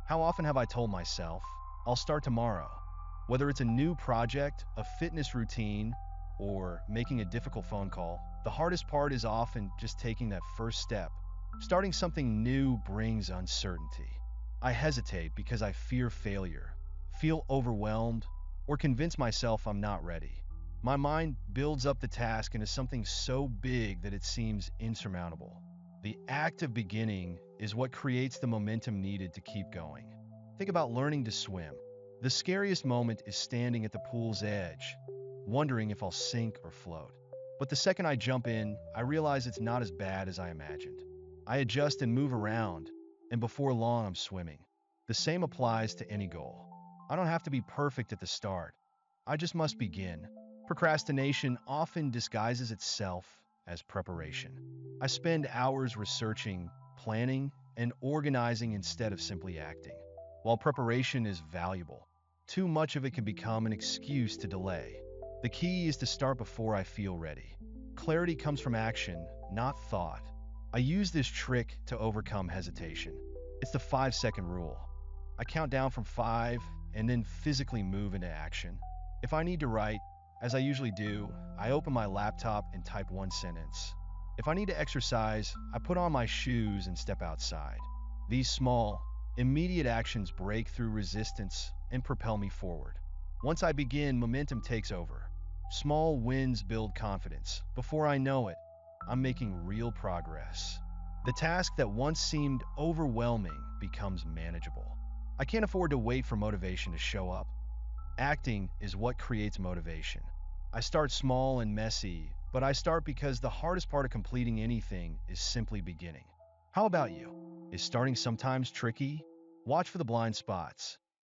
How often have I told myself, I'll start tomorrow? Whether it's a new project, a fitness routine, or making a difficult phone call, the hardest part is often just taking that first step. Starting something new brings uncertainty. I hesitate because I fear failure, feel overwhelmed, or convince myself I'm not ready. My mind builds up the task into something so big that it seems insurmountable. The act of beginning is what creates the momentum needed to keep going. Think about learning to swim. The scariest moment is standing at the pool's edge, wondering if I'll sink or float. But the second I jump in, I realize it's not as bad as I imagined. I adjust and move around, and before long I'm swimming. The same applies to any goal. I don't have to be perfect at the start. I just must begin. Procrastination often disguises itself as preparation. I spend hours researching, planning, and organizing instead of simply acting. While preparation is valuable, too much of it can become an excuse to delay. The key is to start before I feel ready. Clarity comes from action, not thought. I use this trick to overcome hesitation. It's the 5-second rule. I count down from 5 and then physically move into action. If I need to write, as I usually do, I open my laptop and type one sentence. If I need to exercise, I put on my shoes and step outside. These small, immediate actions break through resistance and propel me forward. Once I begin, momentum takes over. Small wins build confidence. Before I know it, I'm making real progress. The task that once seemed overwhelming becomes manageable. I can't afford to wait for motivation to show up. Acting is what creates motivation. I start small and messy, but I start because the hardest part of completing anything is simply beginning. How about you? Is starting sometimes tricky? Watch for the blind spots.